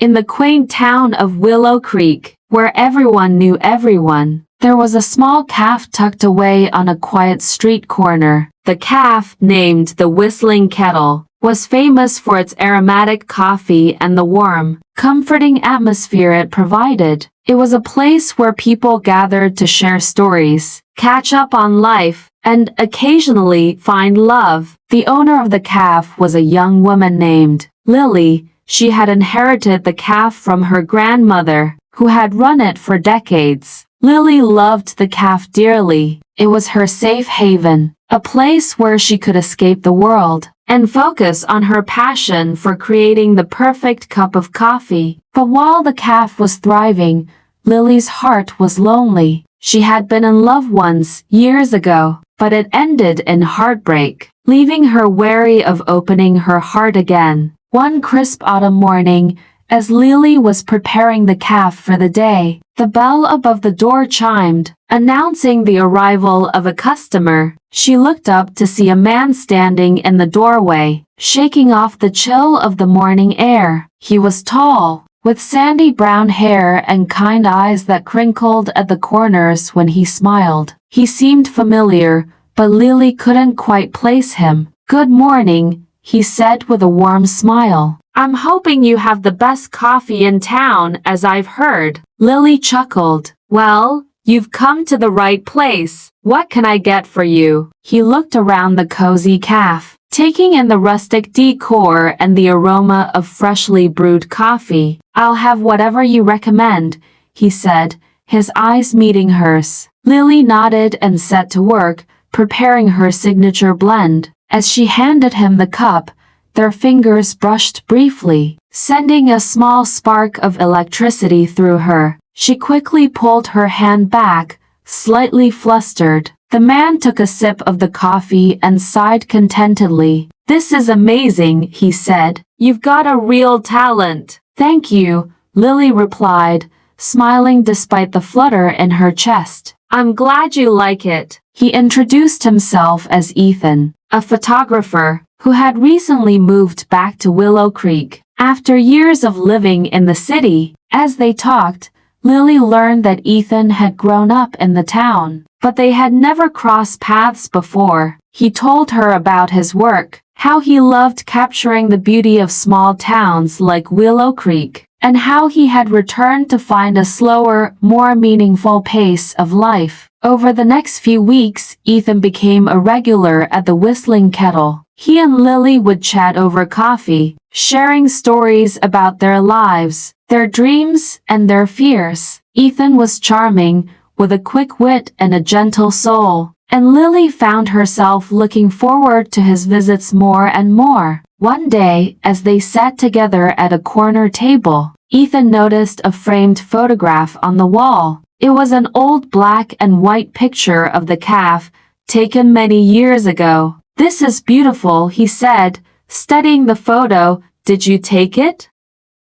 In the quaint town of Willow Creek, where everyone knew everyone, there was a small cafe tucked away on a quiet street corner. The cafe, named the Whistling Kettle, was famous for its aromatic coffee and the warm, comforting atmosphere it provided. It was a place where people gathered to share stories, catch up on life, and occasionally find love. The owner of the cafe was a young woman named Lily. She had inherited the cafe from her grandmother, who had run it for decades. Lily loved the cafe dearly. It was her safe haven, a place where she could escape the world and focus on her passion for creating the perfect cup of coffee. But while the cafe was thriving, Lily's heart was lonely. She had been in love once, years ago, but it ended in heartbreak, leaving her wary of opening her heart again. One crisp autumn morning, as Lily was preparing the cafe for the day, the bell above the door chimed, announcing the arrival of a customer. She looked up to see a man standing in the doorway, shaking off the chill of the morning air. He was tall, with sandy brown hair and kind eyes that crinkled at the corners when he smiled. He seemed familiar, but Lily couldn't quite place him. "Good morning," he said with a warm smile. "I'm hoping you have the best coffee in town, as I've heard." Lily chuckled. "Well, you've come to the right place. What can I get for you?" He looked around the cozy cafe, taking in the rustic decor and the aroma of freshly brewed coffee. "I'll have whatever you recommend," he said, his eyes meeting hers. Lily nodded and set to work, preparing her signature blend. As she handed him the cup, their fingers brushed briefly, sending a small spark of electricity through her. She quickly pulled her hand back, slightly flustered. The man took a sip of the coffee and sighed contentedly. "This is amazing," he said. "You've got a real talent." "Thank you," Lily replied, smiling despite the flutter in her chest. "I'm glad you like it." He introduced himself as Ethan, a photographer who had recently moved back to Willow Creek after years of living in the city. As they talked, Lily learned that Ethan had grown up in the town, but they had never crossed paths before. He told her about his work, how he loved capturing the beauty of small towns like Willow Creek, and how he had returned to find a slower, more meaningful pace of life. Over the next few weeks, Ethan became a regular at the Whistling Kettle. He and Lily would chat over coffee, sharing stories about their lives, their dreams, and their fears. Ethan was charming, with a quick wit and a gentle soul, and Lily found herself looking forward to his visits more and more. One day, as they sat together at a corner table, Ethan noticed a framed photograph on the wall. It was an old black and white picture of the cafe, taken many years ago. "This is beautiful," he said, studying the photo. "Did you take it?"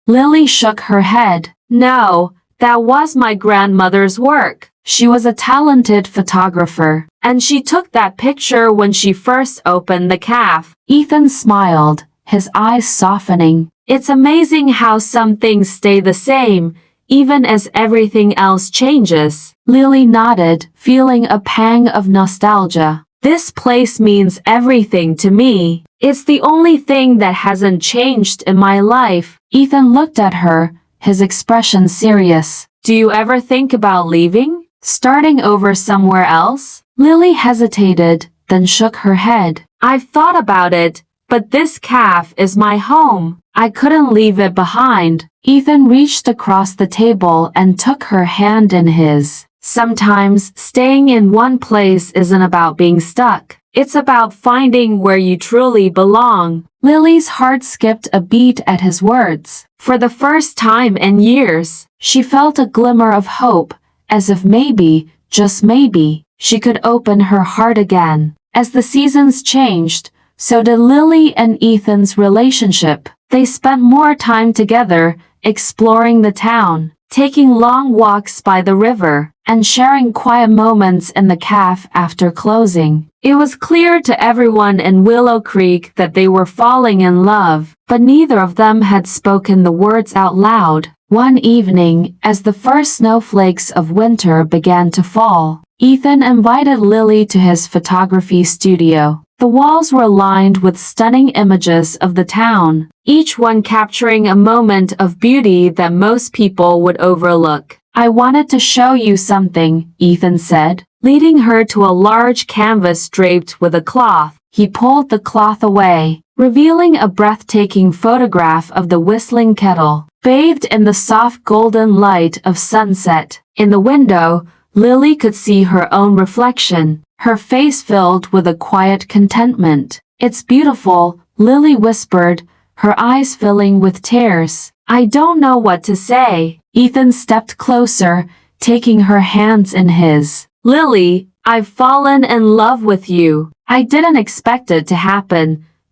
Lily shook her head. "No, that was my grandmother's work. She was a talented photographer, and she took that picture when she first opened the cafe." Ethan smiled, his eyes softening. "It's amazing how some things stay the same, even as everything else changes." Lily nodded, feeling a pang of nostalgia. "This place means everything to me. It's the only thing that hasn't changed in my life." Ethan looked at her, his expression serious. "Do you ever think about leaving? Starting over somewhere else?" Lily hesitated, then shook her head. "I've thought about it, but this cafe is my home. I couldn't leave it behind." Ethan reached across the table and took her hand in his. "Sometimes staying in one place isn't about being stuck. It's about finding where you truly belong." Lily's heart skipped a beat at his words. For the first time in years, she felt a glimmer of hope, as if maybe, just maybe, she could open her heart again. As the seasons changed, so did Lily and Ethan's relationship. They spent more time together, exploring the town, taking long walks by the river, and sharing quiet moments in the cafe after closing. It was clear to everyone in Willow Creek that they were falling in love, but neither of them had spoken the words out loud. One evening, as the first snowflakes of winter began to fall, Ethan invited Lily to his photography studio. The walls were lined with stunning images of the town, each one capturing a moment of beauty that most people would overlook. "I wanted to show you something," Ethan said, leading her to a large canvas draped with a cloth. He pulled the cloth away, revealing a breathtaking photograph of the whistling kettle, bathed in the soft golden light of sunset. In the window, Lily could see her own reflection, her face filled with a quiet contentment. "It's beautiful," Lily whispered, her eyes filling with tears. "I don't know what to say." Ethan stepped closer, taking her hands in his. "Lily, I've fallen in love with you. I didn't expect it to happen,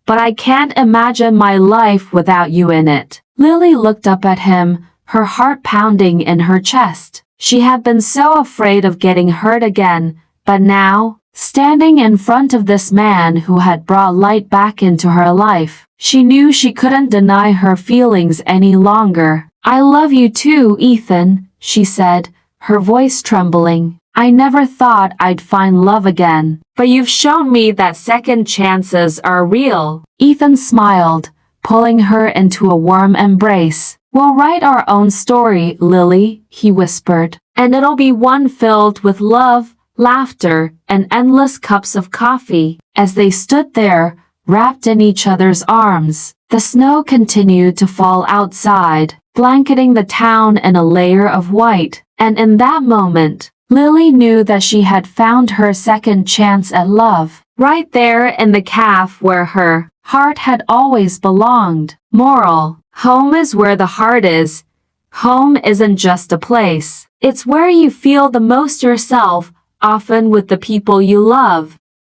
but I can't imagine my life without you in it." Lily looked up at him, her heart pounding in her chest. She had been so afraid of getting hurt again, but now, standing in front of this man who had brought light back into her life, she knew she couldn't deny her feelings any longer. "I love you too, Ethan," she said, her voice trembling. "I never thought I'd find love again, but you've shown me that second chances are real." Ethan smiled, pulling her into a warm embrace. "We'll write our own story, Lily," he whispered, "and it'll be one filled with love, laughter, and endless cups of coffee." As they stood there, wrapped in each other's arms, the snow continued to fall outside, blanketing the town in a layer of white, and in that moment, Lily knew that she had found her second chance at love, right there in the cafe where her heart had always belonged. Moral: home is where the heart is. Home isn't just a place. It's where you feel the most yourself, often with the people you love.